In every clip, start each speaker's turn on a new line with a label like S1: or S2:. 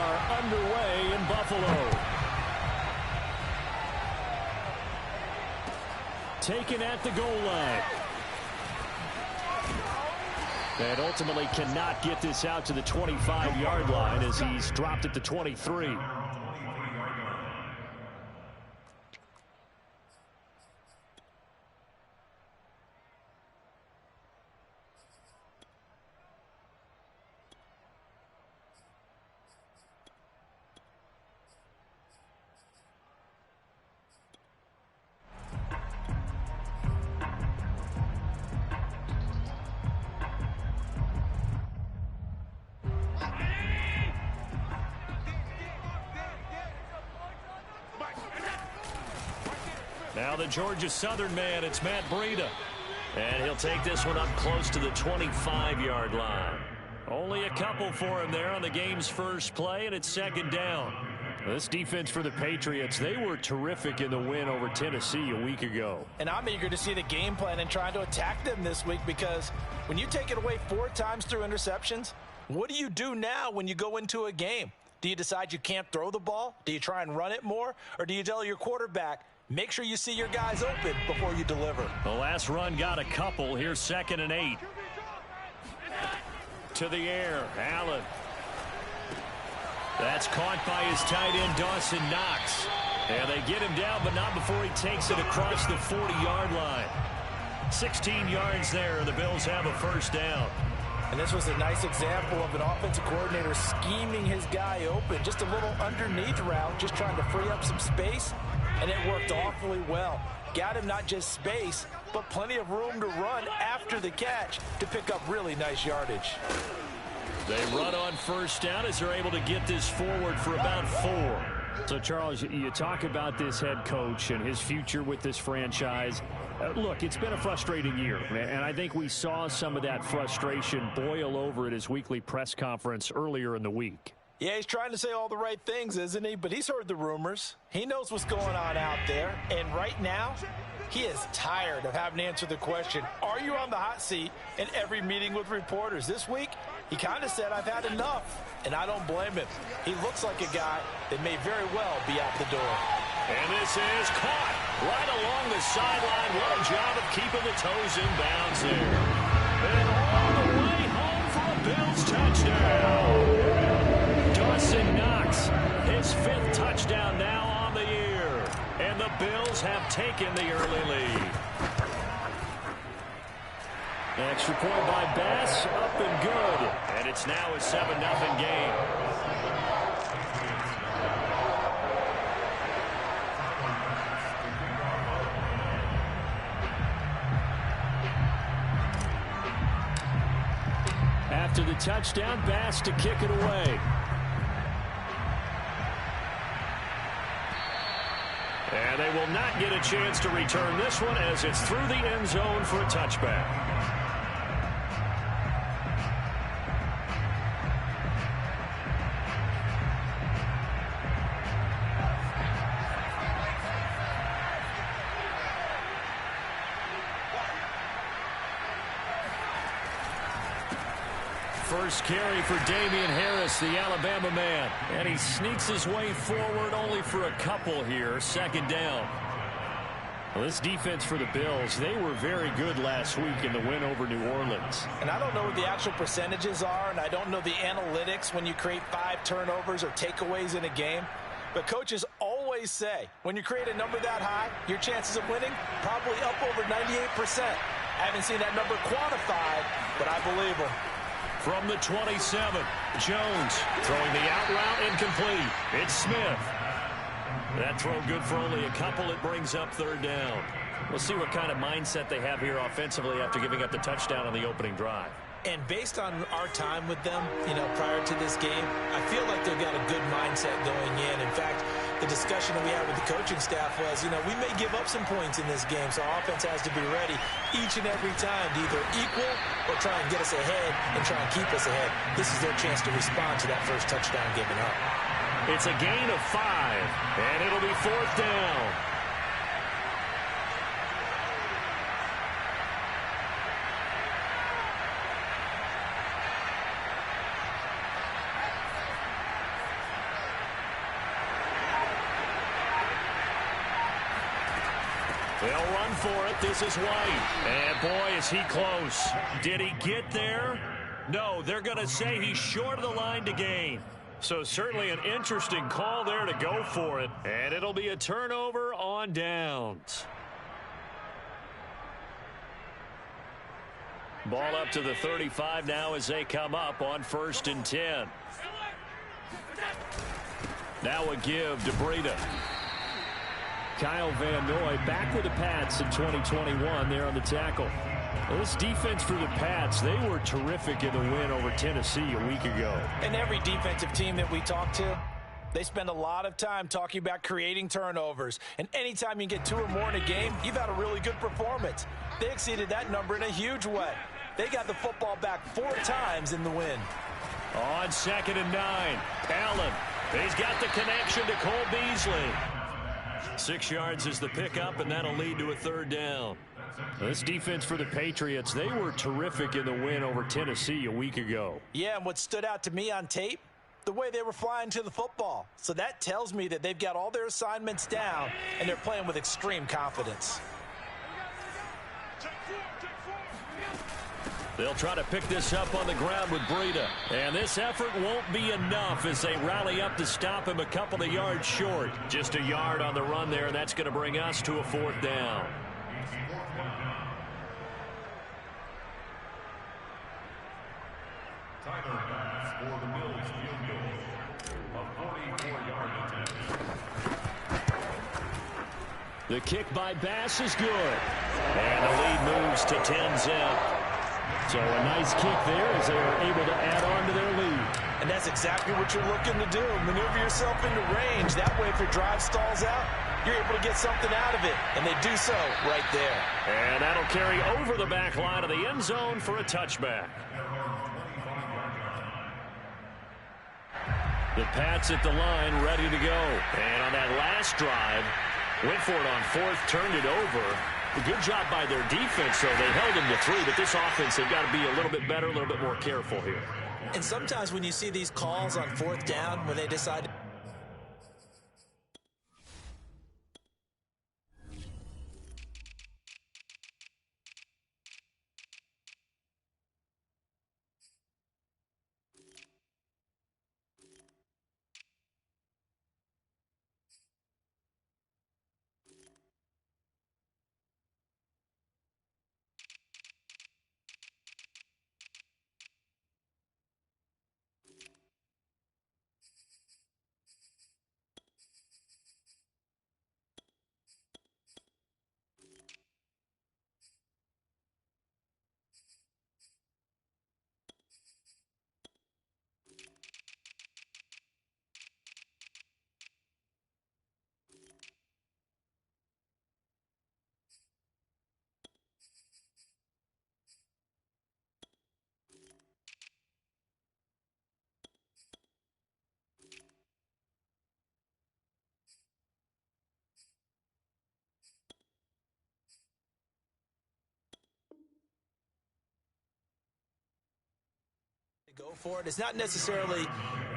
S1: are underway in Buffalo. Taken at the goal line. And ultimately cannot get this out to the 25-yard line as he's dropped at the 23. Now the Georgia Southern man, it's Matt Breida. And he'll take this one up close to the 25-yard line. Only a couple for him there on the game's first play, and it's second down. This defense for the Patriots, they were terrific in the win over Tennessee a week ago.
S2: And I'm eager to see the game plan and trying to attack them this week, because when you take it away 4 times through interceptions, what do you do now when you go into a game? Do you decide you can't throw the ball? Do you try and run it more? Or do you tell your quarterback, make sure you see your guys open before you deliver?
S1: The last run got a couple. Here's 2nd and 8. To the air, Allen. That's caught by his tight end, Dawson Knox. And they get him down, but not before he takes it across the 40-yard line. 16 yards there, and the Bills have a first down.
S2: And this was a nice example of an offensive coordinator scheming his guy open. Just a little underneath route, just trying to free up some space, and it worked awfully well. Got him not just space, but plenty of room to run after the catch to pick up really nice yardage.
S1: They run on first down as they're able to get this forward for about 4. So, Charles, you talk about this head coach and his future with this franchise. Look, it's been a frustrating year, and I think we saw some of that frustration boil over at his weekly press conference earlier in the week.
S2: Yeah, he's trying to say all the right things, isn't he? But he's heard the rumors. He knows what's going on out there. And right now, he is tired of having to answer the question, are you on the hot seat in every meeting with reporters? This week, he kind of said, I've had enough. And I don't blame him. He looks like a guy that may very well be out the door.
S1: And this is caught right along the sideline. What a job of keeping the toes in bounds there. And all the way home for a Bills touchdown. Dawson Knox, his 5th touchdown now on the year. And the Bills have taken the early lead. Extra point by Bass, up and good. And it's now a 7-0 game. After the touchdown, Bass to kick it away. And they will not get a chance to return this one as it's through the end zone for a touchback. First carry for Damian Harris, the Alabama man. And he sneaks his way forward only for a couple here. 2nd down. Well, this defense for the Bills, they were very good last week in the win over New Orleans.
S2: And I don't know what the actual percentages are, and I don't know the analytics when you create 5 turnovers or takeaways in a game. But coaches always say, when you create a number that high, your chances of winning probably up over 98%. I haven't seen that number quantified, but I believe them.
S1: From the 27, Jones throwing the out route incomplete. It's Smith. That throw good for only a couple. It brings up 3rd down. We'll see what kind of mindset they have here offensively after giving up the touchdown on the opening drive.
S2: And based on our time with them, prior to this game, I feel like they've got a good mindset going in. In fact, the discussion that we had with the coaching staff was, we may give up some points in this game, so our offense has to be ready each and every time to either equal or try and get us ahead and try and keep us ahead. This is their chance to respond to that first touchdown given up.
S1: It's a gain of 5, and it'll be 4th down. They'll run for it. This is White. And, boy, is he close. Did he get there? No, they're going to say he's short of the line to gain. So certainly an interesting call there to go for it. And it'll be a turnover on downs. Ball up to the 35 now as they come up on 1st and 10. Now a give to Breida. Kyle Van Noy back with the Pats in 2021 there on the tackle. Well, this defense for the Pats, they were terrific in the win over Tennessee a week ago.
S2: And every defensive team that we talk to, they spend a lot of time talking about creating turnovers. And anytime you get 2 or more in a game, you've had a really good performance. They exceeded that number in a huge way. They got the football back 4 times in the win.
S1: On 2nd and 9, Allen. He's got the connection to Cole Beasley. 6 yards is the pickup, and that'll lead to a 3rd down. This defense for the Patriots, they were terrific in the win over Tennessee a week ago.
S2: Yeah, and what stood out to me on tape, the way they were flying to the football. So that tells me that they've got all their assignments down, and they're playing with extreme confidence.
S1: They'll try to pick this up on the ground with Breida. And this effort won't be enough as they rally up to stop him a couple of yards short. Just a yard on the run there, and that's going to bring us to a 4th down. The kick by Bass is good. And the lead moves to 10-zip. So a nice kick there as they are able to add on to their lead.
S2: And that's exactly what you're looking to do. Maneuver yourself into range. That way, if your drive stalls out, you're able to get something out of it. And they do so right there.
S1: And that'll carry over the back line of the end zone for a touchback. The Pats at the line, ready to go. And on that last drive, went for it on 4th, turned it over. A good job by their defense, though. They held him to 3, but this offense, they've got to be a little bit better, a little bit more careful here.
S2: And sometimes when you see these calls on 4th down, when they decide go for it, it's not necessarily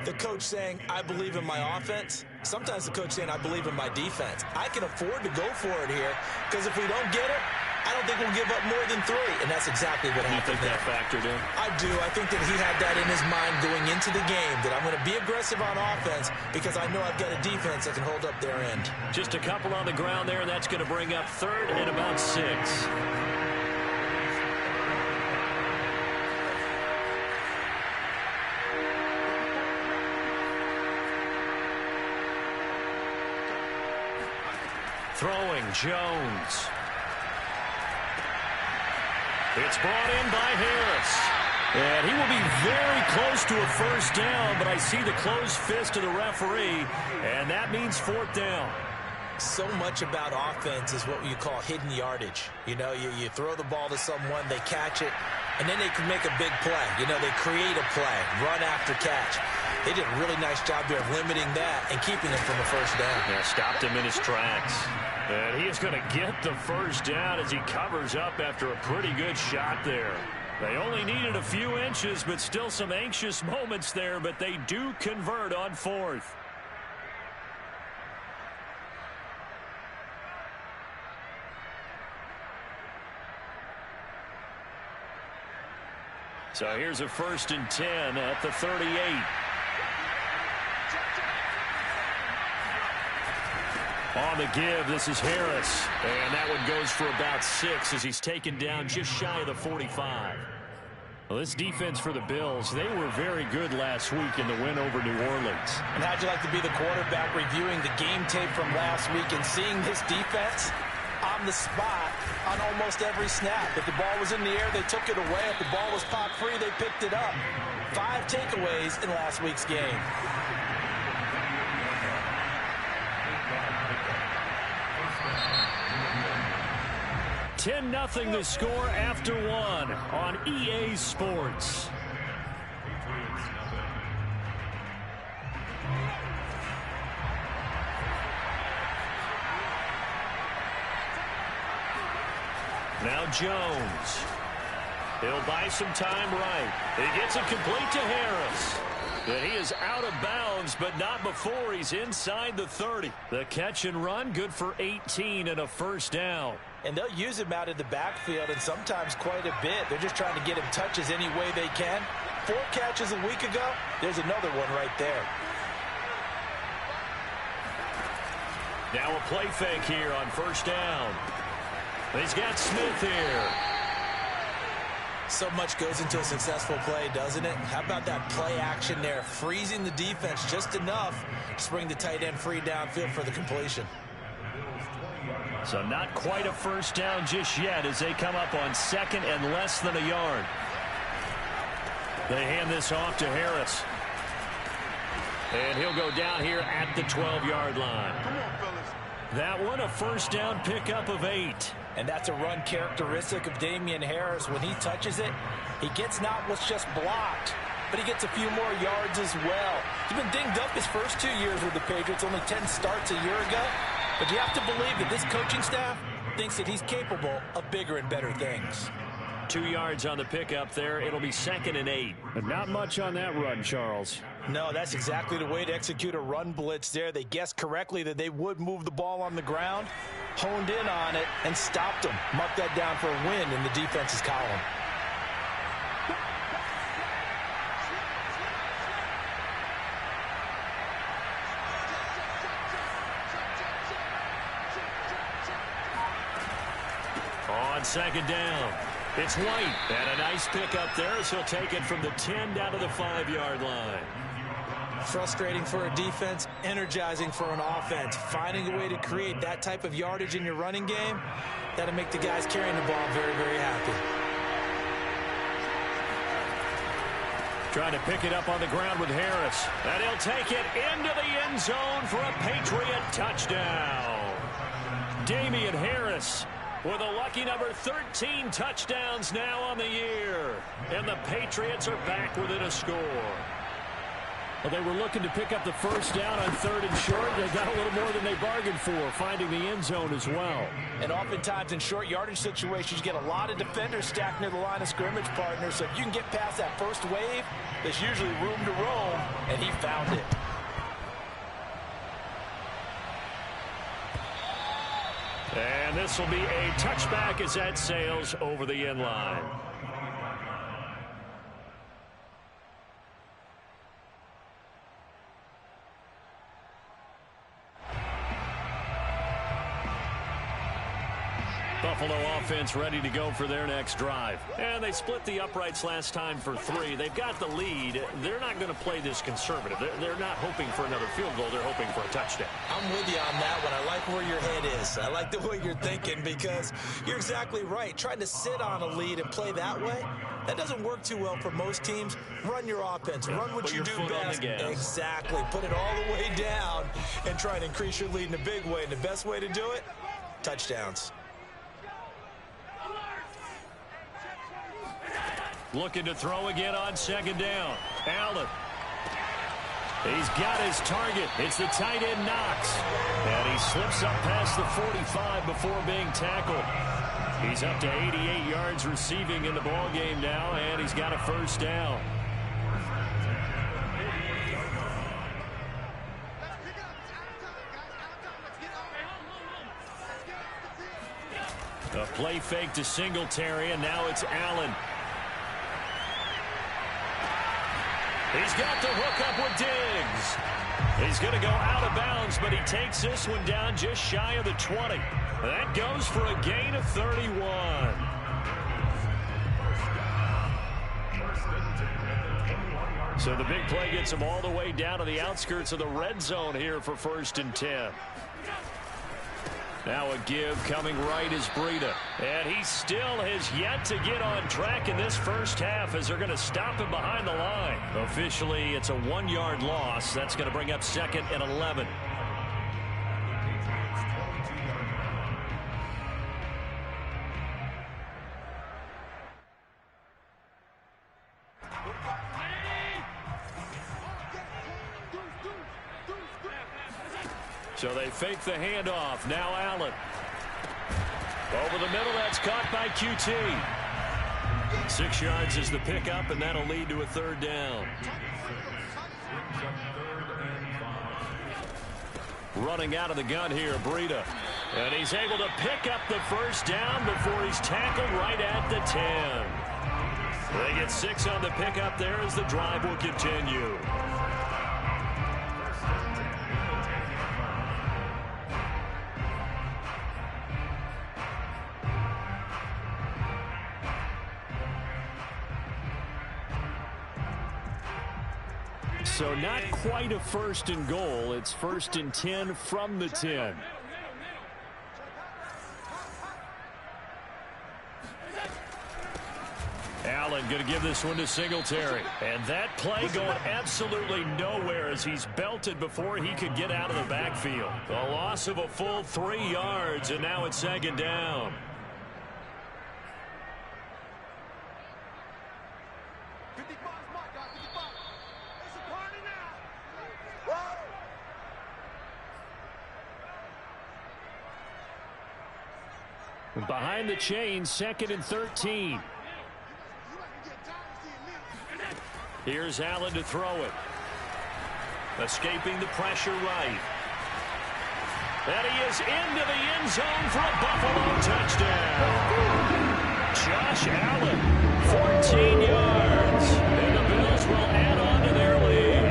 S2: the coach saying, I believe in my offense. Sometimes the coach saying, I believe in my defense. I can afford to go for it here because if we don't get it, I don't think we'll give up more than 3. And that's exactly what happened.
S1: You think that factored in?
S2: I do. I think that he had that in his mind going into the game, that I'm going to be aggressive on offense because I know I've got a defense that can hold up their end.
S1: Just a couple on the ground there, and that's going to bring up 3rd and about 6. Throwing, Jones. It's brought in by Harris. And he will be very close to a 1st down, but I see the closed fist of the referee, and that means 4th down.
S2: So much about offense is what you call hidden yardage. You know, you throw the ball to someone, they catch it, and then they can make a big play. You know, they create a play, run after catch. They did a really nice job there of limiting that and keeping him from a 1st down.
S1: Yeah, stopped him in his tracks. And he is going to get the 1st down as he covers up after a pretty good shot there. They only needed a few inches, but still some anxious moments there, but they do convert on 4th. So here's a 1st and 10 at the 38. On the give, this is Harris. And that one goes for about 6 as he's taken down just shy of the 45. Well, this defense for the Bills, they were very good last week in the win over New Orleans.
S2: And how'd you like to be the quarterback reviewing the game tape from last week and seeing this defense on the spot on almost every snap? If the ball was in the air, they took it away. If the ball was pop free, they picked it up. 5 takeaways in last week's game.
S1: $10-0 the score after 1 on EA Sports. Now Jones. He'll buy some time right. He gets it complete to Harris. But he is out of bounds, but not before he's inside the 30. The catch and run, good for 18 and a 1st down.
S2: And they'll use him out of the backfield, and sometimes quite a bit. They're just trying to get him touches any way they can. 4 catches a week ago. There's another one right there.
S1: Now a play fake here on 1st down. He's got Smith here.
S2: So much goes into a successful play, doesn't it? How about that play action there, freezing the defense just enough to bring the tight end free downfield for the completion.
S1: So not quite a 1st down just yet as they come up on 2nd and less than a yard. They hand this off to Harris. And he'll go down here at the 12-yard line.
S3: Come on, fellas.
S1: That one, a 1st down pickup of 8.
S2: And that's a run characteristic of Damian Harris. When he touches it, he gets not what's just blocked, but he gets a few more yards as well. He's been dinged up his first 2 years with the Patriots, only 10 starts a year ago. But you have to believe that this coaching staff thinks that he's capable of bigger and better things.
S1: 2 yards on the pickup there. It'll be 2nd and 8. But not much on that run, Charles.
S2: No, that's exactly the way to execute a run blitz there. They guessed correctly that they would move the ball on the ground, honed in on it, and stopped them. Mark that down for a win in the defense's column.
S1: On 2nd down, it's White. And a nice pick up there as he'll take it from the 10 down to the 5-yard line.
S2: Frustrating for a defense, energizing for an offense. Finding a way to create that type of yardage in your running game, that'll make the guys carrying the ball very, very happy.
S1: Trying to pick it up on the ground with Harris. And he'll take it into the end zone for a Patriot touchdown. Damian Harris with a lucky number 13 touchdowns now on the year. And the Patriots are back within a score. Well, they were looking to pick up the 1st down on 3rd and short. They got a little more than they bargained for, finding the end zone as well.
S2: And oftentimes in short yardage situations, you get a lot of defenders stacked near the line of scrimmage, partner. So if you can get past that first wave, there's usually room to roam, and he found it.
S1: And this will be a touchback as that sails over the end line. Buffalo offense ready to go for their next drive. And they split the uprights last time for 3. They've got the lead. They're not going to play this conservative. They're not hoping for another field goal. They're hoping for a touchdown.
S2: I'm with you on that one. I like where your head is. I like the way you're thinking because you're exactly right. Trying to sit on a lead and play that way, that doesn't work too well for most teams. Run your offense. Run what you do best. Exactly. Put it all the way down and try and increase your lead in a big way. And the best way to do it, touchdowns.
S1: Looking to throw again on 2nd down. Allen. He's got his target. It's the tight end Knox. And he slips up past the 45 before being tackled. He's up to 88 yards receiving in the ball game now, and he's got a 1st down. A play fake to Singletary, and now it's Allen. He's got the hook up with Diggs. He's going to go out of bounds, but he takes this one down just shy of the 20. That goes for a gain of 31. So the big play gets him all the way down to the outskirts of the red zone here for 1st and 10. Now a give coming right is Breida. And he still has yet to get on track in this first half as they're going to stop him behind the line. Officially, it's a 1-yard loss. That's going to bring up 2nd and 11. So they fake the handoff. Now Allen. Over the middle, that's caught by QT. 6 yards is the pickup, and that'll lead to a 3rd down. Running out of the gun here, Breida. And he's able to pick up the 1st down before he's tackled right at the 10. They get 6 on the pickup there as the drive will continue. So not quite a 1st and goal. It's 1st and 10 from the 10. Allen going to give this one to Singletary. And that play going absolutely nowhere as he's belted before he could get out of the backfield. A loss of a full 3 yards, and now it's 2nd down. Behind the chains, 2nd and 13. Here's Allen to throw it. Escaping the pressure right. And he is into the end zone for a Buffalo touchdown. Josh Allen, 14 yards. And the Bills will add on to their lead.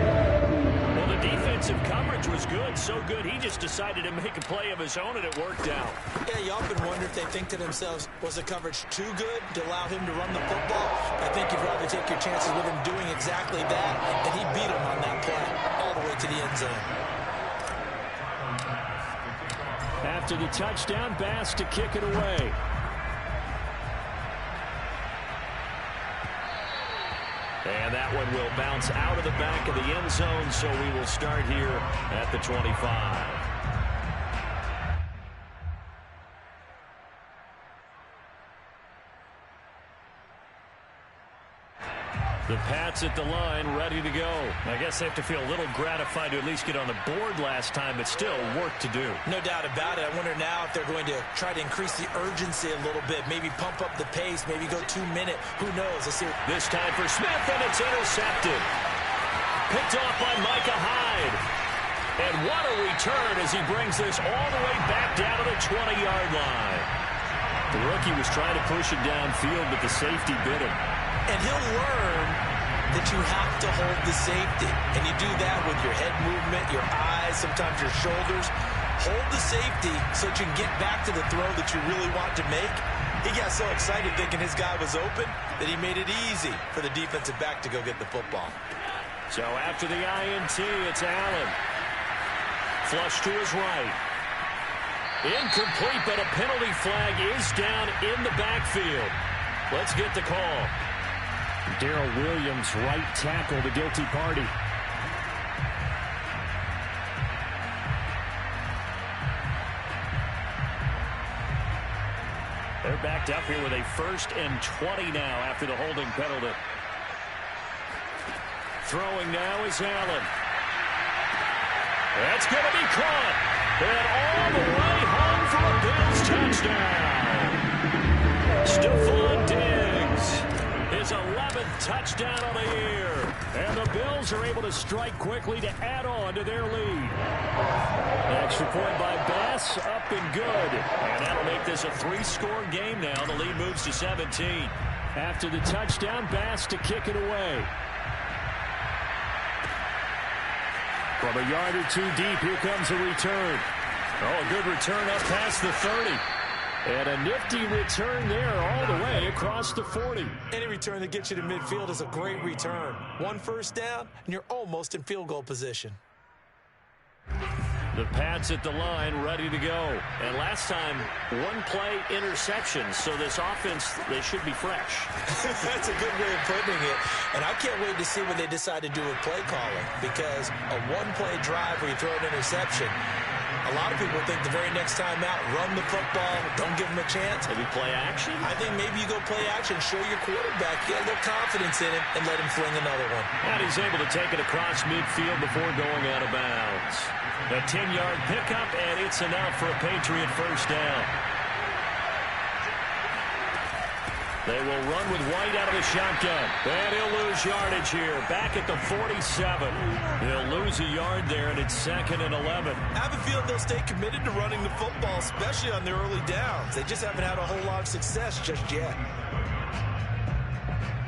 S1: Well, the defensive coverage was good, so good he just decided to make a play of his own, and it worked out.
S2: Yeah, you often wonder if they think to themselves, was the coverage too good to allow him to run the football? I think you'd rather take your chances with him doing exactly that, and he beat him on that play all the way to the end zone.
S1: After the touchdown, Bass to kick it away. And that one will bounce out of the back of the end zone, so we will start here at the 25. The Pats at the line, ready to go. I guess they have to feel a little gratified to at least get on the board last time, but still work to do.
S2: No doubt about it. I wonder now if they're going to try to increase the urgency a little bit, maybe pump up the pace, maybe go 2-minute. Who knows? Let's see.
S1: This time for Smith, and it's intercepted. Picked off by Micah Hyde. And what a return as he brings this all the way back down to the 20-yard line. The rookie was trying to push it downfield, but the safety bit him.
S2: And he'll learn that you have to hold the safety. And you do that with your head movement, your eyes, sometimes your shoulders. Hold the safety so that you can get back to the throw that you really want to make. He got so excited thinking his guy was open that he made it easy for the defensive back to go get the football.
S1: So after the INT, it's Allen. Flush to his right. Incomplete, but a penalty flag is down in the backfield. Let's get the call. Darrell Williams, right tackle, the guilty party. They're backed up here with a 1st and 20 now after the holding penalty. Throwing now is Allen. That's going to be caught. And all the way home for a Bills touchdown. Stephon Diggs. His 11th touchdown of the year. And the Bills are able to strike quickly to add on to their lead. Extra point by Bass, up and good. And that'll make this a 3-score game now. The lead moves to 17. After the touchdown, Bass to kick it away. From a yard or two deep, here comes a return. Oh, a good return up past the 30. And a nifty return there all the way across the 40.
S2: Any return that gets you to midfield is a great return. 1 first down, and you're almost in field goal position.
S1: The Pats at the line, ready to go. And last time, 1-play interception. So this offense, they should be fresh.
S2: That's a good way of putting it. And I can't wait to see what they decide to do with play calling. Because a 1-play drive where you throw an interception, a lot of people think the very next time out, run the football, don't give them a chance.
S1: Maybe play action?
S2: I think maybe you go play action, show your quarterback, get a little confidence in him, and let him fling another one.
S1: And he's able to take it across midfield before going out of bounds. A 10-yard pickup, and it's enough for a Patriot first down. They will run with White out of the shotgun. And he'll lose yardage here. Back at the 47. He'll lose a yard there, and it's 2nd and 11.
S2: I have a feeling they'll stay committed to running the football, especially on their early downs. They just haven't had a whole lot of success just yet.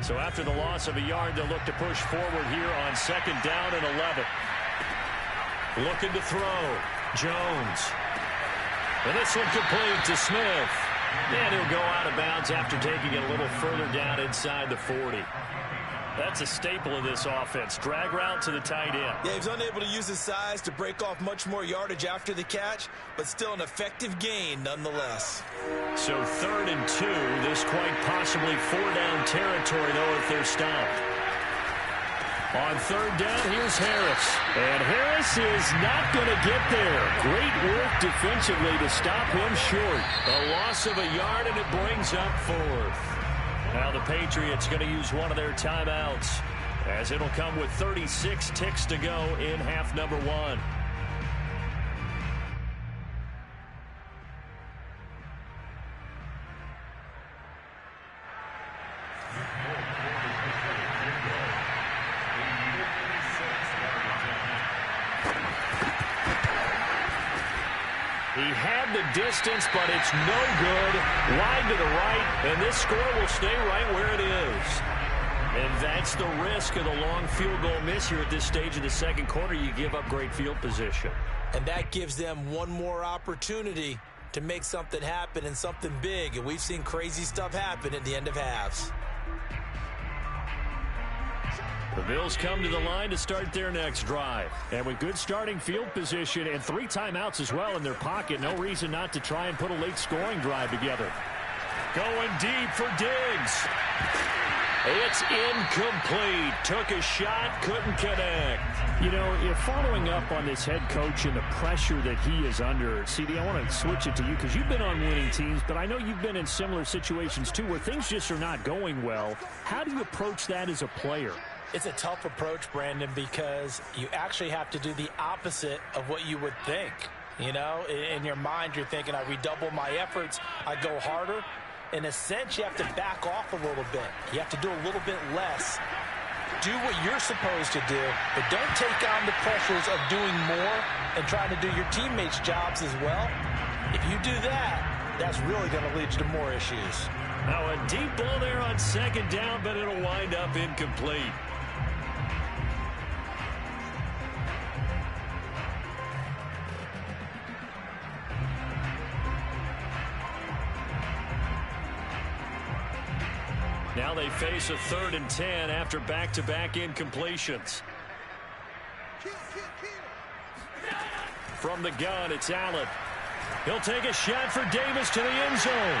S1: So after the loss of a yard, they'll look to push forward here on 2nd down and 11. Looking to throw. Jones. And this one complete to Smith. And he'll go out of bounds after taking it a little further down inside the 40. That's a staple of this offense. Drag route to the tight end.
S2: Yeah, he's unable to use his size to break off much more yardage after the catch, but still an effective gain nonetheless.
S1: So 3rd and 2. This quite possibly 4-down territory, though, if they're stopped. On 3rd down, here's Harris. And Harris is not going to get there. Great work defensively to stop him short. A loss of a yard, and it brings up 4th. Now the Patriots going to use one of their timeouts, as it'll come with 36 ticks to go in half number 1. He had the distance, but it's no good. Wide to the right, and this score will stay right where it is. And that's the risk of the long field goal miss here at this stage of the second quarter. You give up great field position.
S2: And that gives them one more opportunity to make something happen and something big. And we've seen crazy stuff happen at the end of halves.
S1: The Bills come to the line to start their next drive. And with good starting field position and 3 timeouts as well in their pocket, no reason not to try and put a late scoring drive together. Going deep for Diggs. It's incomplete. Took a shot, couldn't connect. You know, if following up on this head coach and the pressure that he is under, CD, I want to switch it to you because you've been on winning teams, but I know you've been in similar situations too where things just are not going well. How do you approach that as a player?
S2: It's a tough approach, Brandon, because you actually have to do the opposite of what you would think. You know, in your mind, you're thinking, I redouble my efforts, I go harder. In a sense, you have to back off a little bit. You have to do a little bit less. Do what you're supposed to do, but don't take on the pressures of doing more and trying to do your teammates' jobs as well. If you do that, that's really going to lead you to more issues.
S1: Now a deep ball there on 2nd down, but it'll wind up incomplete. Now they face a 3rd and 10 after back-to-back incompletions. From the gun, it's Allen. He'll take a shot for Davis to the end zone.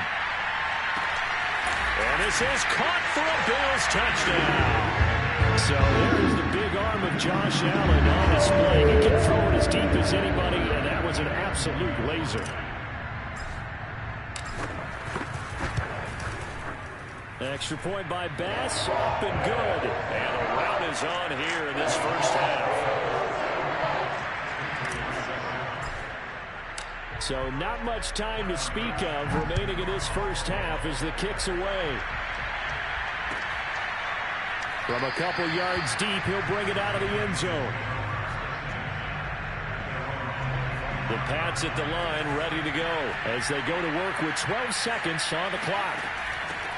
S1: And this is caught for a Bills touchdown. So there's the big arm of Josh Allen on display. He can throw it as deep as anybody, and that was an absolute laser. Extra point by Bass, up and good. And the rout is on here in this first half. So not much time to speak of remaining in this first half as the kick's away. From a couple yards deep, he'll bring it out of the end zone. The Pats at the line ready to go as they go to work with 12 seconds on the clock.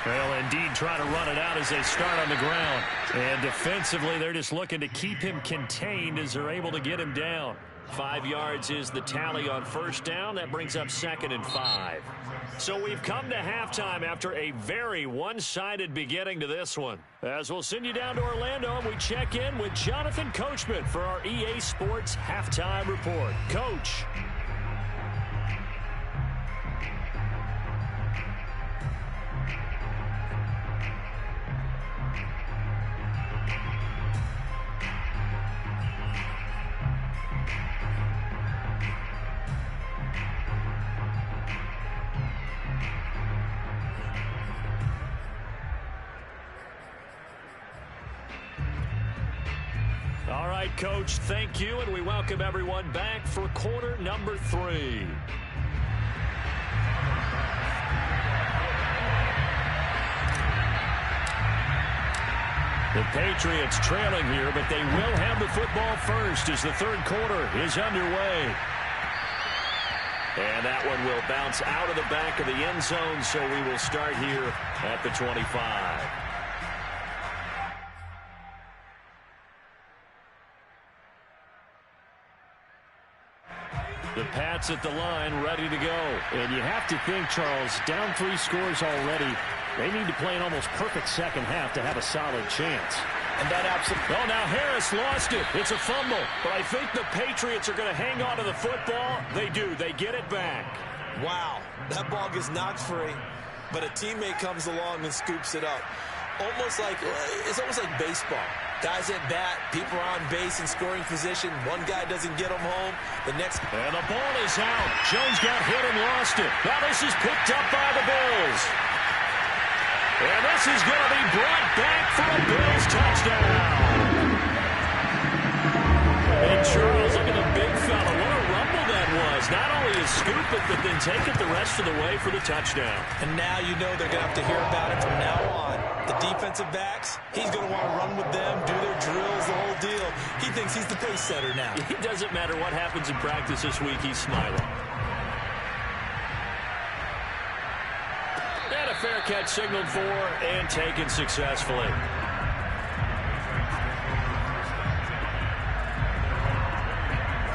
S1: Well, indeed, trying to run it out as they start on the ground. And defensively, they're just looking to keep him contained as they're able to get him down. 5 yards is the tally on first down. That brings up 2nd and 5. So we've come to halftime after a very one-sided beginning to this one. As we'll send you down to Orlando, and we check in with Jonathan Coachman for our EA Sports Halftime Report. Coach. All right, Coach, thank you, and we welcome everyone back for quarter number 3. The Patriots trailing here, but they will have the football first as the third quarter is underway. And that one will bounce out of the back of the end zone, so we will start here at the 25. The Pats at the line, ready to go. And you have to think, Charles, down 3 scores already. They need to play an almost perfect second half to have a solid chance.
S2: And that absolutely...
S1: Oh, now Harris lost it. It's a fumble. But I think the Patriots are going to hang on to the football. They do. They get it back.
S2: Wow. That ball gets knocked free, but a teammate comes along and scoops it up. It's almost like baseball. Guys at bat, people are on base in scoring position. One guy doesn't get them home. The next...
S1: And the ball is out. Jones got hit and lost it. Now this is picked up by the Bills. And this is going to be brought back for a Bills touchdown. And Charles, look at the big fella. What a rumble that was. Not only is scoop it, but then take it the rest of the way for the touchdown.
S2: And now you know they're going to have to hear about it from now on. The defensive backs, he's going to want to run with them, do their drills, the whole deal. He thinks he's the pace setter now.
S1: It doesn't matter what happens in practice this week, he's smiling. And a fair catch signaled for and taken successfully.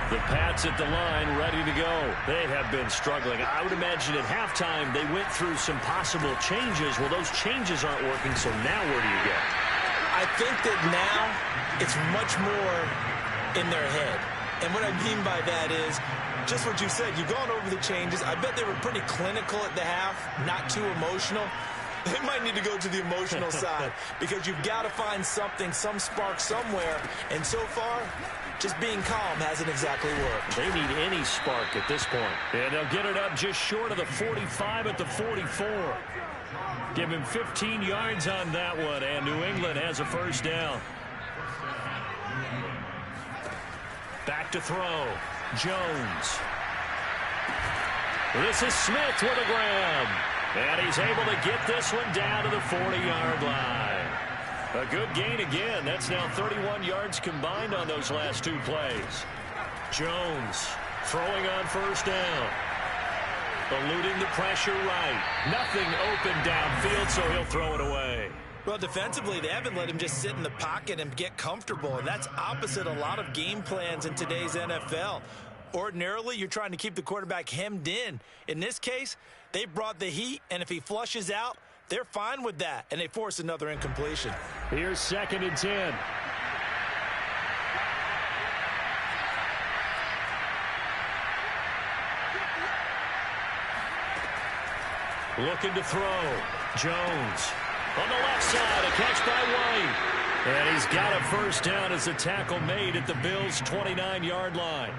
S1: The Pats at the line, ready to go. They have been struggling. I would imagine at halftime they went through some possible changes. Well, those changes aren't working, so now where do you go?
S2: I think that now it's much more in their head. And what I mean by that is just what you said. You've gone over the changes. I bet they were pretty clinical at the half, not too emotional. They might need to go to the emotional side because you've got to find something, some spark somewhere. And so far, just being calm hasn't exactly worked.
S1: They need any spark at this point. And they'll get it up just short of the 45 at the 44. Give him 15 yards on that one, and New England has a first down. Back to throw. Jones. This is Smith with a grab. And he's able to get this one down to the 40-yard line. A good gain again. That's now 31 yards combined on those last 2 plays. Jones throwing on first down. Eluding the pressure right. Nothing open downfield, so he'll throw it away.
S2: Well, defensively, they haven't let him just sit in the pocket and get comfortable, and that's opposite a lot of game plans in today's NFL. Ordinarily, you're trying to keep the quarterback hemmed in. In this case, they brought the heat, and if he flushes out, they're fine with that, and they force another incompletion.
S1: Here's 2nd and 10. Looking to throw. Jones on the left side, a catch by White. And he's got a first down as the tackle made at the Bills' 29-yard line.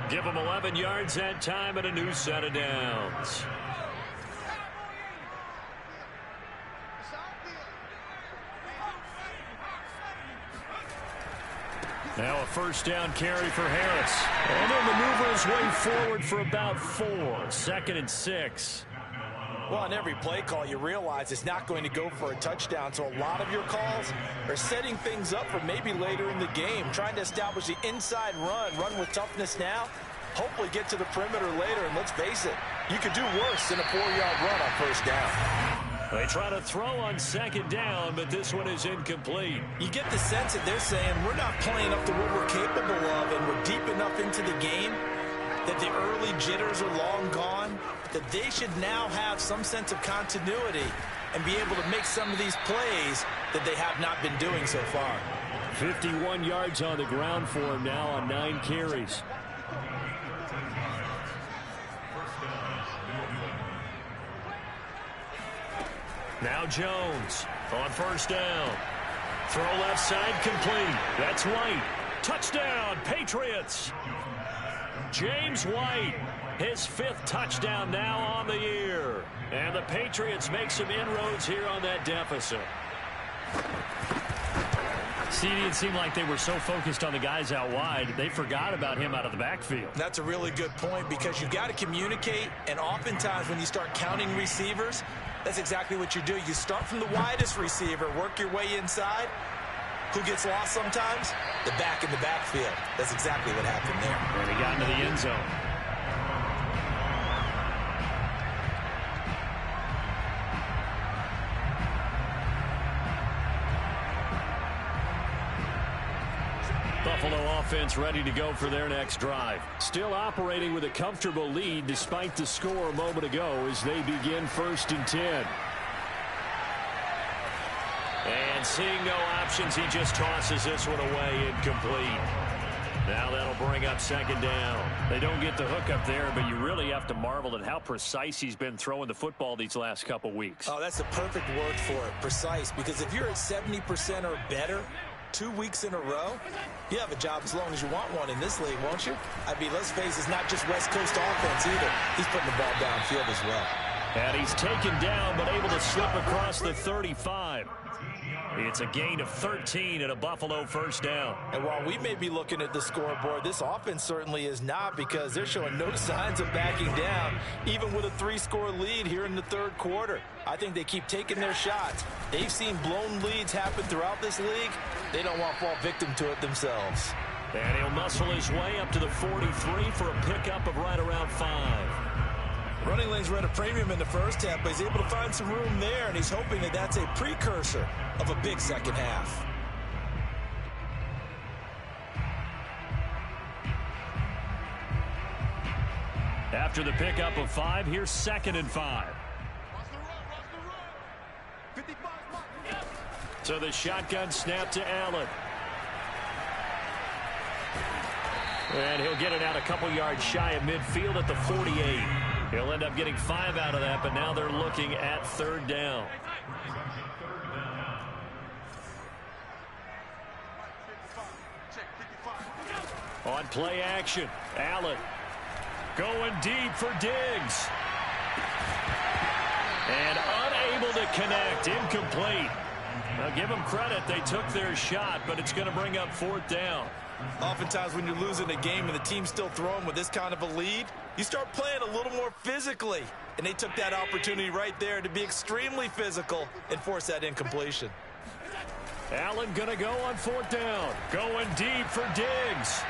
S1: Give him 11 yards that time and a new set of downs. Now a first down carry for Harris. And he'll maneuver his way forward for about 4. 2nd and 6.
S2: Well, on every play call, you realize it's not going to go for a touchdown. So a lot of your calls are setting things up for maybe later in the game, trying to establish the inside run with toughness now, hopefully get to the perimeter later. And let's face it, you could do worse than a 4-yard run on first down.
S1: They try to throw on second down, but this one is incomplete.
S2: You get the sense that they're saying we're not playing up to what we're capable of, and we're deep enough into the game that the early jitters are long gone, that they should now have some sense of continuity and be able to make some of these plays that they have not been doing so far.
S1: 51 yards on the ground for him now on 9 carries. Now Jones on first down. Throw left side complete. That's White. Touchdown, Patriots. James White, his 5th touchdown now on the year. And the Patriots make some inroads here on that deficit.
S3: CD, it seemed like they were so focused on the guys out wide, they forgot about him out of the backfield.
S2: That's a really good point because you've got to communicate, and oftentimes when you start counting receivers, that's exactly what you do. You start from the widest receiver, work your way inside. Who gets lost sometimes? The back in the backfield. That's exactly what happened there.
S3: And he got into the end zone.
S1: Buffalo offense ready to go for their next drive. Still operating with a comfortable lead despite the score a moment ago as they begin 1st and 10. And seeing no options, he just tosses this one away, incomplete. Now that'll bring up 2nd down. They don't get the hook up there, but you really have to marvel at how precise he's been throwing the football these last couple weeks.
S2: Oh, that's the perfect word for it, precise, because if you're at 70% or better 2 weeks in a row, you have a job as long as you want one in this league, won't you? I mean, let's face it, it's not just West Coast offense either. He's putting the ball downfield as well.
S1: And he's taken down, but able to slip across the 35. It's a gain of 13 and a Buffalo 1st down.
S2: And while we may be looking at the scoreboard, this offense certainly is not, because they're showing no signs of backing down, even with a 3-score lead here in the 3rd quarter. I think they keep taking their shots. They've seen blown leads happen throughout this league. They don't want to fall victim to it themselves.
S1: And he'll muscle his way up to the 43 for a pickup of right around 5.
S2: Running lanes were at a premium in the first half, but he's able to find some room there, and he's hoping that that's a precursor of a big second half.
S1: After the pickup of 5, here's 2nd and 5. So the shotgun snap to Allen. And he'll get it out a couple yards shy of midfield at the 48. He'll end up getting 5 out of that, but now they're looking at 3rd down. On play action, Allen going deep for Diggs. And unable to connect, incomplete. Now give them credit, they took their shot, but it's going to bring up 4th down.
S2: Oftentimes when you're losing a game and the team's still throwing with this kind of a lead, you start playing a little more physically. And they took that opportunity right there to be extremely physical and force that incompletion.
S1: Allen going to go on 4th down. Going deep for Diggs.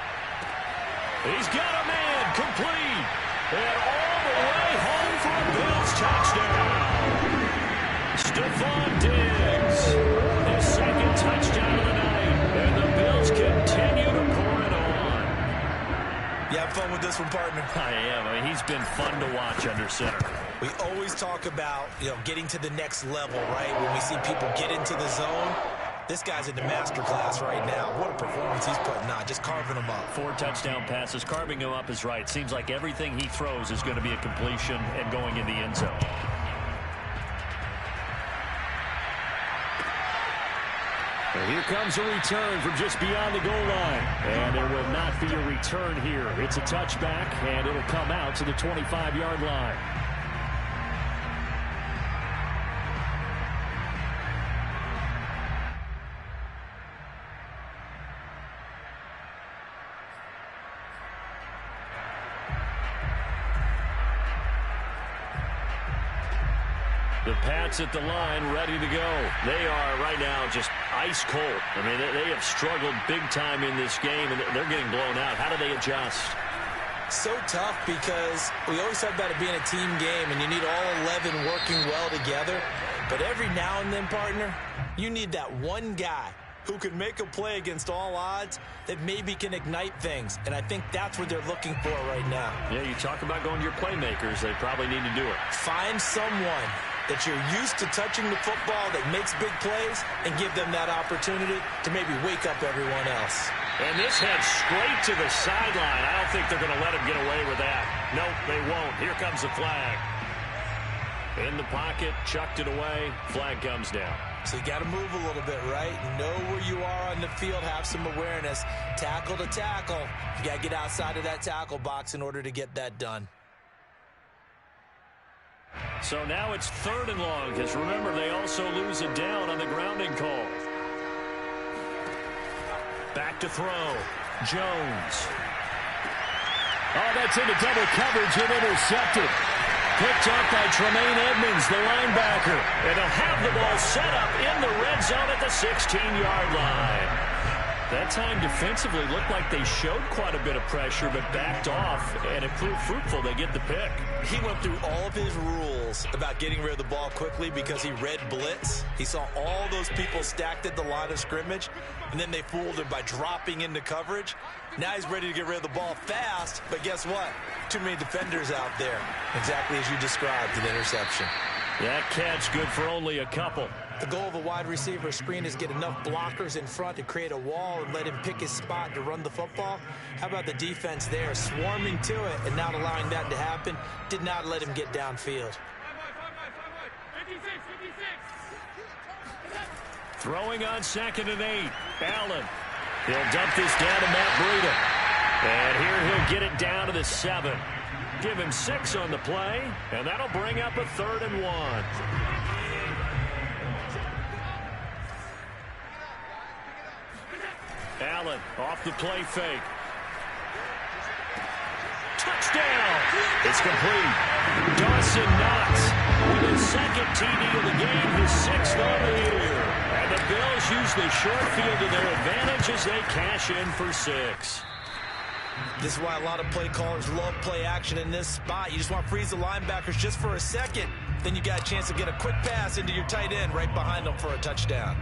S1: He's got a man complete. And all the way home for a Bills touchdown. Stephon Diggs. His 2nd touchdown of the night. And the Bills continue to pour it on.
S2: You have fun with this one, partner?
S1: I am. I mean, he's been fun to watch under center.
S2: We always talk about, getting to the next level, right? When we see people get into the zone. This guy's in the master class right now. What a performance he's putting on, just carving them up.
S1: 4 touchdown passes. Carving him up is right. Seems like everything he throws is going to be a completion and going in the end zone. And here comes a return from just beyond the goal line. And there will not be a return here. It's a touchback, and it'll come out to the 25-yard line. The Pats at the line, ready to go. They are right now just ice cold. I mean, they have struggled big time in this game, and they're getting blown out. How do they adjust?
S2: So tough, because we always talk about it being a team game, and you need all 11 working well together. But every now and then, partner, you need that one guy who can make a play against all odds that maybe can ignite things. And I think that's what they're looking for right now.
S3: Yeah, you talk about going to your playmakers. They probably need to do it.
S2: Find someone that you're used to touching the football that makes big plays and give them that opportunity to maybe wake up everyone else.
S3: And this heads straight to the sideline. I don't think they're going to let him get away with that. Nope, they won't. Here comes the flag. In the pocket, chucked it away. Flag comes down.
S2: So you got to move a little bit, right? Know where you are on the field, have some awareness. Tackle to tackle. You got to get outside of that tackle box in order to get that done.
S3: So now it's 3rd and long, because remember, they also lose a down on the grounding call. Back to throw. Jones. Oh, that's into double coverage and intercepted. Picked up by Tremaine Edmonds, the linebacker. And they'll have the ball set up in the red zone at the 16-yard line. That time defensively looked like they showed quite a bit of pressure but backed off, and it proved fruitful. They get the pick.
S2: He went through all of his rules about getting rid of the ball quickly because he read blitz. He saw all those people stacked at the line of scrimmage, and then they fooled him by dropping into coverage. Now he's ready to get rid of the ball fast, but guess what? Too many defenders out there. Exactly as you described, an interception.
S3: That catch good for only a couple.
S2: The goal of a wide receiver screen is get enough blockers in front to create a wall and let him pick his spot to run the football. How about the defense there, swarming to it and not allowing that to happen? Did not let him get downfield.
S3: Throwing on 2nd and 8. Allen. He'll dump this down to Matt Breida. And here he'll get it down to the 7. Give him 6 on the play, and that'll bring up a 3rd and 1. Allen off the play fake. Touchdown! It's complete. Dawson Knox with his 2nd TD of the game, his 6th on the year. And the Bills use the short field to their advantage as they cash in for 6.
S2: This is why a lot of play callers love play action in this spot. You just want to freeze the linebackers just for a second. Then you got a chance to get a quick pass into your tight end right behind them for a touchdown.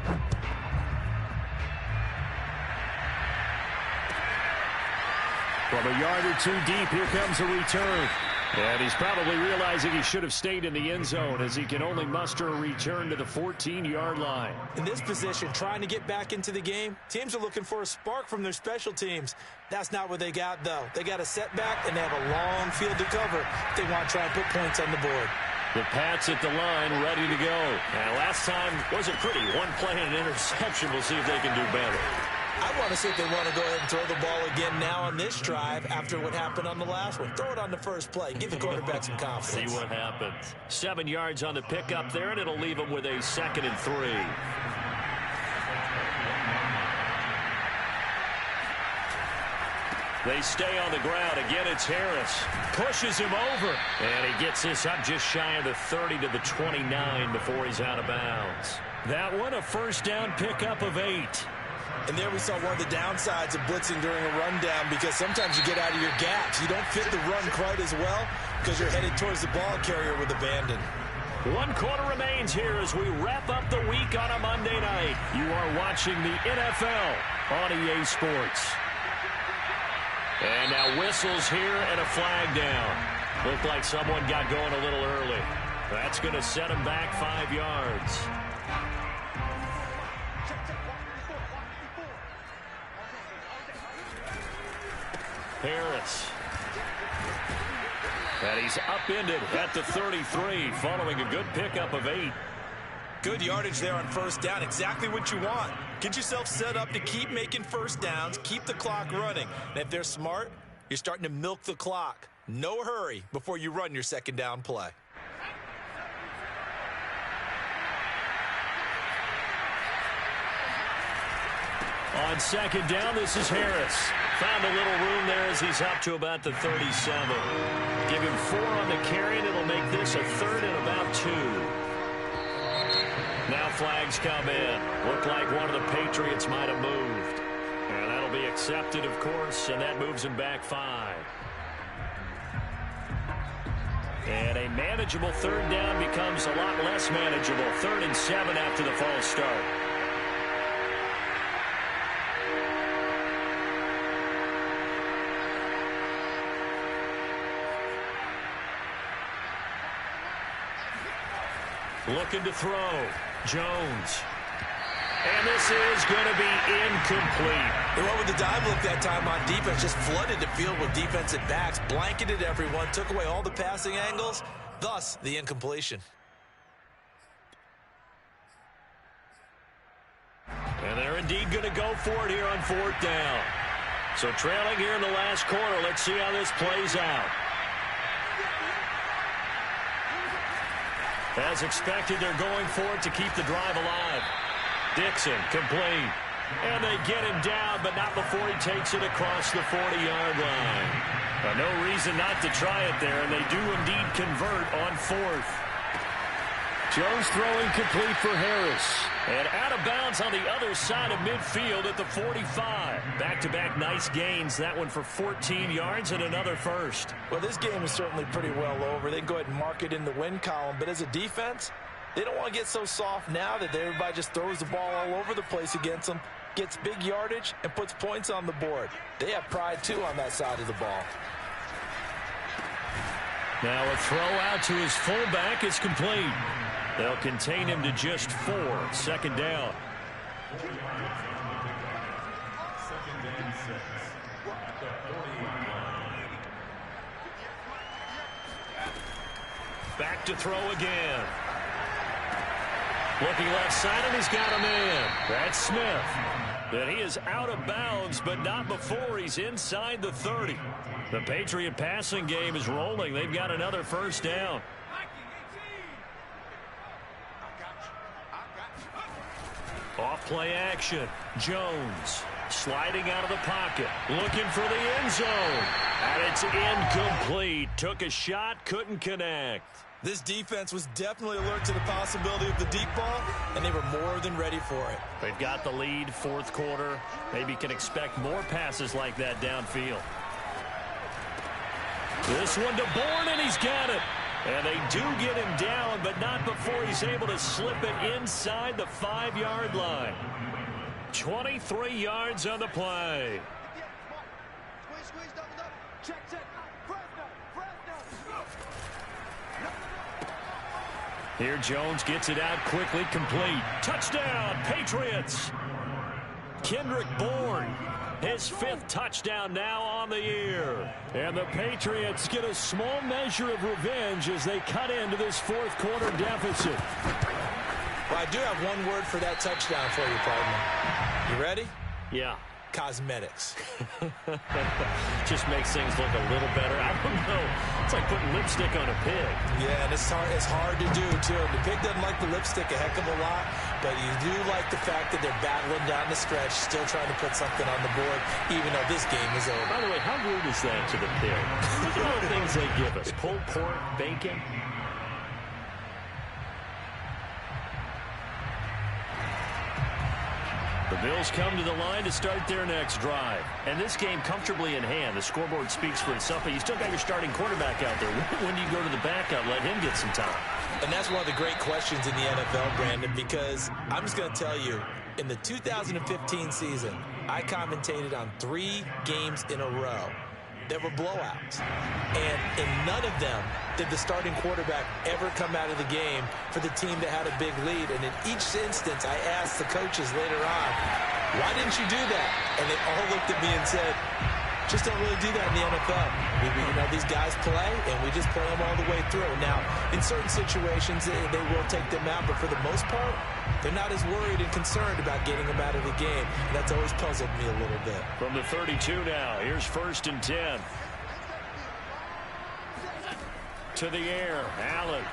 S3: From a yard or 2 deep, here comes a return. And he's probably realizing he should have stayed in the end zone as he can only muster a return to the 14-yard line.
S2: In this position, trying to get back into the game, teams are looking for a spark from their special teams. That's not what they got, though. They got a setback, and they have a long field to cover if they want to try and put points on the board.
S3: The Pats at the line, ready to go. And last time wasn't pretty. 1 play and an interception. We'll see if they can do better.
S2: I want to see if they want to go ahead and throw the ball again now on this drive after what happened on the last one. Throw it on the first play. Give the quarterback some confidence.
S3: See what happens. 7 yards on the pickup there, and it'll leave them with a 2nd and 3. They stay on the ground. Again, it's Harris. Pushes him over. And he gets this up just shy of the 30 to the 29 before he's out of bounds. That one, a 1st down pickup of 8.
S2: And there we saw one of the downsides of blitzing during a rundown because sometimes you get out of your gaps. You don't fit the run quite as well because you're headed towards the ball carrier with abandon.
S3: 1 quarter remains here as we wrap up the week on a Monday night. You are watching the NFL on EA Sports. And now whistles here and a flag down. Looked like someone got going a little early. That's going to set him back 5 yards. Harris. And he's upended at the 33 following a good pickup of 8.
S2: Good yardage there on 1st down. Exactly what you want. Get yourself set up to keep making 1st downs, keep the clock running. And if they're smart, you're starting to milk the clock. No hurry before you run your 2nd down play.
S3: On 2nd down, this is Harris. Found a little room there as he's up to about the 37. Give him 4 on the carry, and it'll make this a 3rd and about 2. Now flags come in. Looked like one of the Patriots might have moved. And that'll be accepted, of course, and that moves him back 5. And a manageable third down becomes a lot less manageable. 3rd and 7 after the false start. Looking to throw. Jones. And this is going to be incomplete.
S2: They went with the dive look that time on defense, just flooded the field with defensive backs, blanketed everyone, took away all the passing angles, thus the incompletion.
S3: And they're indeed going to go for it here on 4th down. So trailing here in the last quarter, let's see how this plays out. As expected, they're going for it to keep the drive alive. Dixon, complete. And they get him down, but not before he takes it across the 40-yard line. No reason not to try it there, and they do indeed convert on 4th. Jones throwing complete for Harris. And out of bounds on the other side of midfield at the 45. Back-to-back nice gains. That one for 14 yards and another first.
S2: Well, this game is certainly pretty well over. They can go ahead and mark it in the win column. But as a defense, they don't want to get so soft now that everybody just throws the ball all over the place against them, gets big yardage, and puts points on the board. They have pride, too, on that side of the ball.
S3: Now a throw out to his fullback is complete. They'll contain him to just 4. 2nd down. Back to throw again. Looking left side, and he's got a man. That's Smith. And he is out of bounds, but not before he's inside the 30. The Patriot passing game is rolling. They've got another 1st down. Off play action. Jones sliding out of the pocket. Looking for the end zone. And it's incomplete. Took a shot, couldn't connect.
S2: This defense was definitely alert to the possibility of the deep ball, and they were more than ready for it.
S3: They've got the lead, 4th quarter. Maybe can expect more passes like that downfield. This one to Bourne, and he's got it. And they do get him down, but not before he's able to slip it inside the 5-yard line. 23 yards on the play. Here Jones gets it out quickly, complete. Touchdown, Patriots. Kendrick Bourne, his 5th touchdown now on the year. And the Patriots get a small measure of revenge as they cut into this 4th quarter deficit.
S2: Well, I do have one word for that touchdown for you, partner. You ready?
S3: Yeah.
S2: Cosmetics.
S3: Just makes things look a little better. I don't know. It's like putting lipstick on a pig.
S2: Yeah, and it's hard to do, too. The pig doesn't like the lipstick a heck of a lot, but you do like the fact that they're battling down the stretch, still trying to put something on the board, even though this game is over.
S3: By the way, how rude is that to the pig? Look at all the things they give us. Pulled pork, bacon. The Bills come to the line to start their next drive. And this game comfortably in hand. The scoreboard speaks for itself, but you still got your starting quarterback out there. When do you go to the backup, let him get some time?
S2: And that's one of the great questions in the NFL, Brandon, because I'm just going to tell you, in the 2015 season, I commentated on 3 games in a row. There were blowouts. And in none of them did the starting quarterback ever come out of the game for the team that had a big lead. And in each instance, I asked the coaches later on, why didn't you do that? And they all looked at me and said, just don't really do that in the NFL. These guys play, and we just play them all the way through. Now, in certain situations, they will take them out, but for the most part, they're not as worried and concerned about getting them out of the game. And that's always puzzled me a little bit.
S3: From the 32 now, here's 1st and 10. To the air, Allen.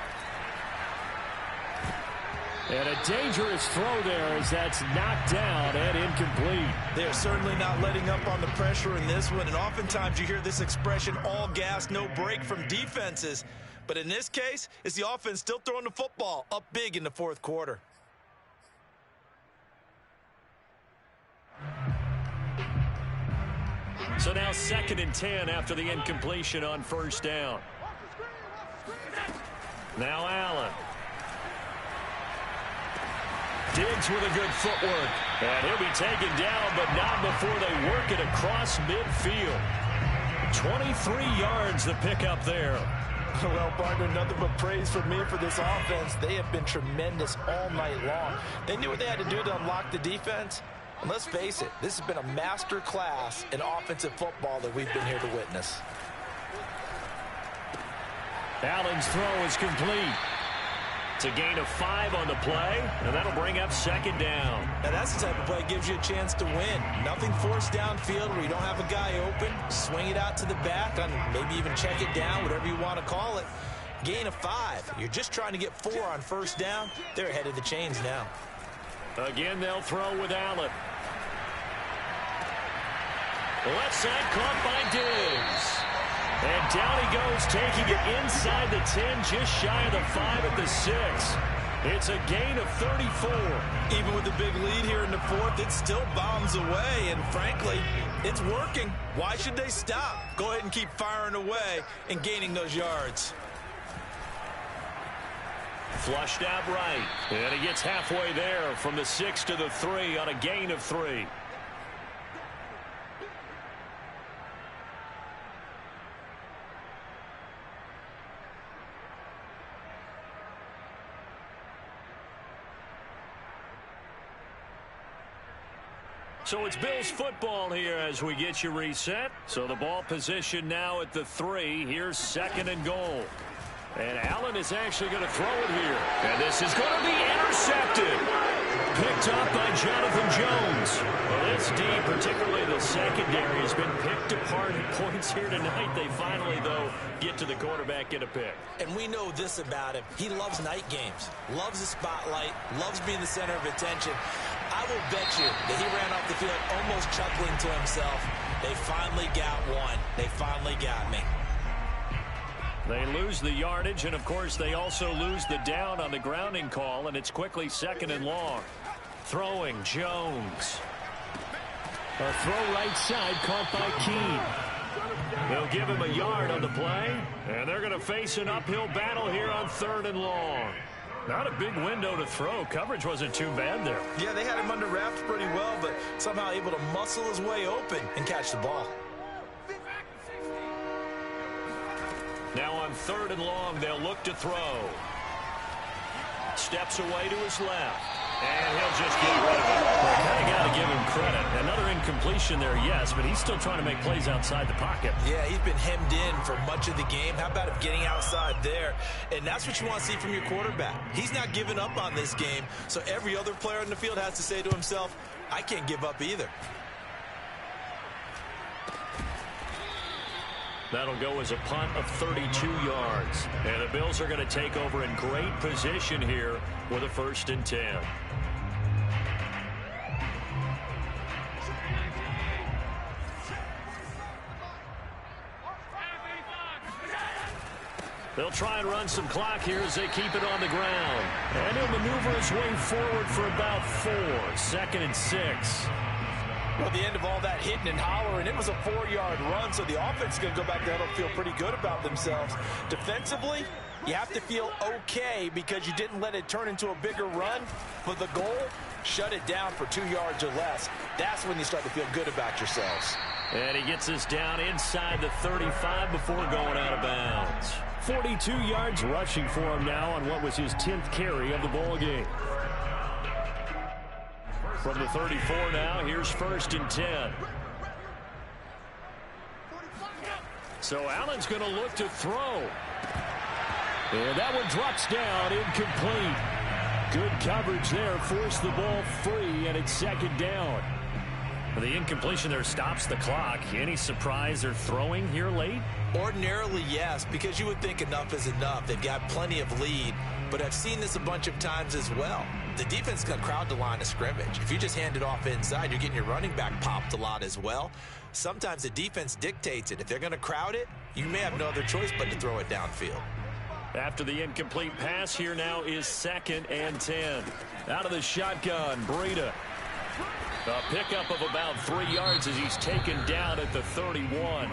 S3: And a dangerous throw there as that's knocked down and incomplete.
S2: They're certainly not letting up on the pressure in this one, and oftentimes you hear this expression, all gas, no break from defenses. But in this case, it's the offense still throwing the football up big in the 4th quarter.
S3: So now 2nd and 10 after the incompletion on 1st down. Now Allen. Diggs with a good footwork. And he'll be taken down, but not before they work it across midfield. 23 yards the pickup there.
S2: Well, partner, nothing but praise from me for this offense. They have been tremendous all night long. They knew what they had to do to unlock the defense. And let's face it, this has been a master class in offensive football that we've been here to witness.
S3: Allen's throw is complete. It's a gain of 5 on the play, and that'll bring up second down.
S2: Now that's the type of play that gives you a chance to win. Nothing forced downfield where you don't have a guy open. Swing it out to the back, and maybe even check it down, whatever you want to call it. Gain of 5. You're just trying to get 4 on first down. They're ahead of the chains now.
S3: Again, they'll throw with Allen. Left side caught by Diggs. And down he goes, taking it inside the 10, just shy of the 5 at the 6. It's a gain of 34.
S2: Even with the big lead here in the 4th, it still bombs away, and frankly, it's working. Why should they stop? Go ahead and keep firing away and gaining those yards.
S3: Flushed out right, and he gets halfway there from the 6 to the 3 on a gain of 3. So it's Bills football here as we get you reset. So the ball position now at the 3. Here's second and goal. And Allen is actually going to throw it here. And this is going to be intercepted. Picked up by Jonathan Jones. Well, this D, particularly the secondary, has been picked apart at points here tonight. They finally, though, get to the quarterback, get a pick.
S2: And we know this about him. He loves night games, loves the spotlight, loves being the center of attention. I will bet you that he ran off the field almost chuckling to himself. They finally got one. They finally got me.
S3: They lose the yardage, and, of course, they also lose the down on the grounding call, and it's quickly second and long. Throwing, Jones. A throw right side caught by Keene. They'll give him a yard on the play, and they're going to face an uphill battle here on 3rd and long. Not a big window to throw. Coverage wasn't too bad there.
S2: Yeah, they had him under wraps pretty well, but somehow able to muscle his way open and catch the ball.
S3: Now on 3rd and long, they'll look to throw. Steps away to his left. And he'll just get rid of it. Well, kind of got to give him credit. Another incompletion there, yes, but he's still trying to make plays outside the pocket.
S2: Yeah, he's been hemmed in for much of the game. How about him getting outside there? And that's what you want to see from your quarterback. He's not giving up on this game, so every other player in the field has to say to himself, I can't give up either.
S3: That'll go as a punt of 32 yards. And the Bills are going to take over in great position here with a 1st and 10. They'll try and run some clock here as they keep it on the ground. And he'll maneuver his way forward for about 4. 2nd and 6.
S2: Well, at the end of all that hitting and hollering, it was a 4-yard run, so the offense is going to go back there and feel pretty good about themselves. Defensively, you have to feel okay because you didn't let it turn into a bigger run. But the goal, shut it down for 2 yards or less. That's when you start to feel good about yourselves.
S3: And he gets us down inside the 35 before going out of bounds. 42 yards rushing for him now on what was his 10th carry of the ball game. From the 34 now, here's 1st and 10. So Allen's going to look to throw. And that one drops down, incomplete. Good coverage there, forced the ball free, and it's 2nd down. The incompletion there stops the clock. Any surprise they're throwing here late?
S2: Ordinarily, yes, because you would think enough is enough. They've got plenty of lead, but I've seen this a bunch of times as well. The defense is going to crowd the line of scrimmage. If you just hand it off inside, you're getting your running back popped a lot as well. Sometimes the defense dictates it. If they're going to crowd it, you may have no other choice but to throw it downfield.
S3: After the incomplete pass, here now is 2nd and 10. Out of the shotgun, Breida. A pickup of about 3 yards as he's taken down at the 31.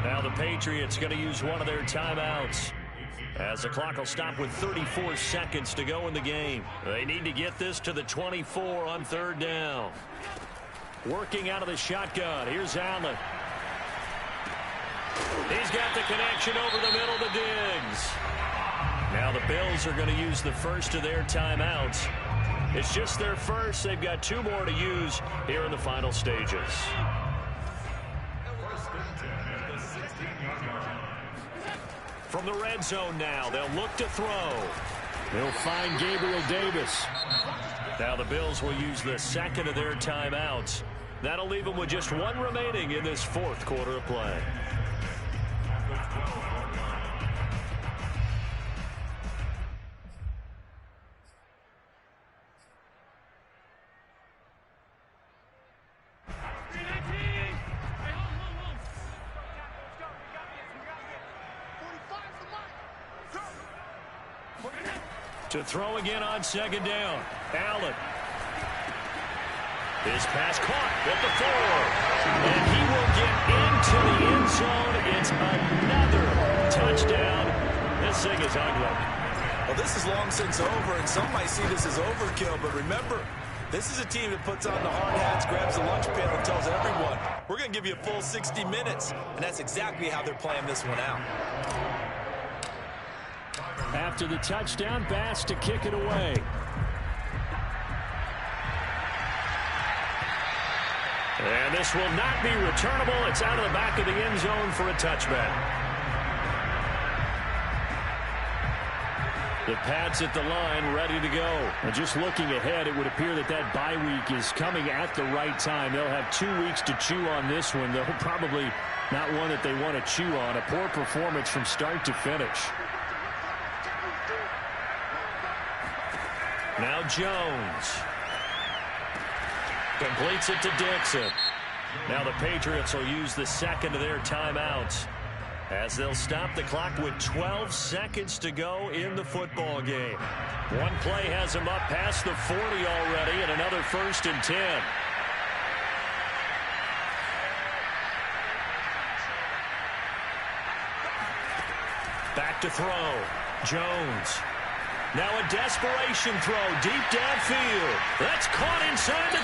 S3: Now the Patriots going to use one of their timeouts.
S1: As the clock will stop with 34 seconds to go in the game. They need to get this to the 24 on third down. Working out of the shotgun. Here's Allen. He's got the connection over the middle to Diggs. Now the Bills are going to use the first of their timeouts. It's just their first. They've got 2 more to use here in the final stages. From the red zone now, they'll look to throw.
S3: They'll find Gabriel Davis.
S1: Now the Bills will use the second of their timeouts. That'll leave them with just 1 remaining in this 4th quarter of play. To throw again on second down. Allen. His pass caught at the 4. And he will get into the end zone. It's another touchdown. This thing is ugly.
S2: Well, this is long since over, and some might see this as overkill. But remember, this is a team that puts on the hard hats, grabs the lunch pail, and tells everyone, we're going to give you a full 60 minutes. And that's exactly how they're playing this one out.
S3: After the touchdown, Bass to kick it away.
S1: And this will not be returnable. It's out of the back of the end zone for a touchback. The Pats at the line, ready to go.
S3: And just looking ahead, it would appear that that bye week is coming at the right time. They'll have 2 weeks to chew on this one, though probably not one that they want to chew on. A poor performance from start to finish.
S1: Now Jones. Completes it to Dixon. Now the Patriots will use the second of their timeouts as they'll stop the clock with 12 seconds to go in the football game. One play has them up past the 40 already, and another 1st and 10. Back to throw. Jones. Now a desperation throw deep downfield. That's caught inside the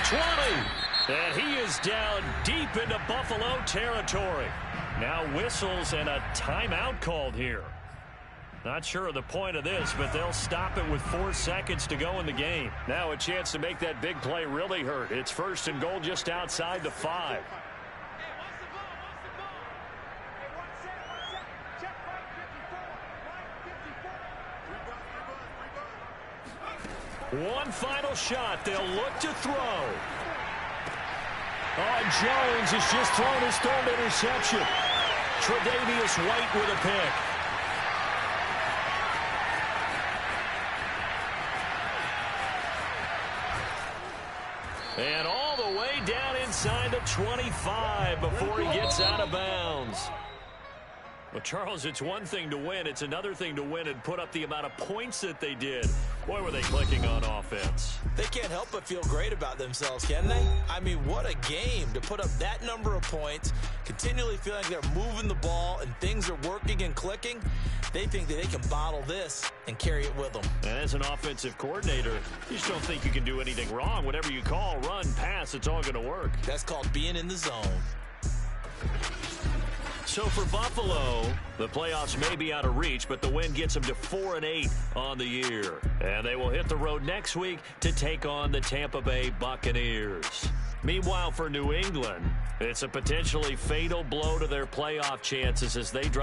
S1: 20. And he is down deep into Buffalo territory. Now whistles and a timeout called here. Not sure of the point of this, but they'll stop it with 4 seconds to go in the game. Now a chance to make that big play really hurt. It's 1st and goal just outside the 5. One final shot. They'll look to throw.
S3: Oh, Jones has just thrown his 3rd interception.
S1: Tre'Davious White with a pick. And all the way down inside the 25 before he gets out of bounds. Well, Charles, it's one thing to win. It's another thing to win and put up the amount of points that they did. Boy, were they clicking on offense.
S2: They can't help but feel great about themselves, can they? I mean, what a game to put up that number of points, continually feeling like they're moving the ball and things are working and clicking. They think that they can bottle this and carry it with them.
S1: And as an offensive coordinator, you just don't think you can do anything wrong. Whatever you call, run, pass, it's all going to work.
S2: That's called being in the zone.
S1: So for Buffalo, the playoffs may be out of reach, but the win gets them to 4-8 on the year. And they will hit the road next week to take on the Tampa Bay Buccaneers. Meanwhile, for New England, it's a potentially fatal blow to their playoff chances as they drop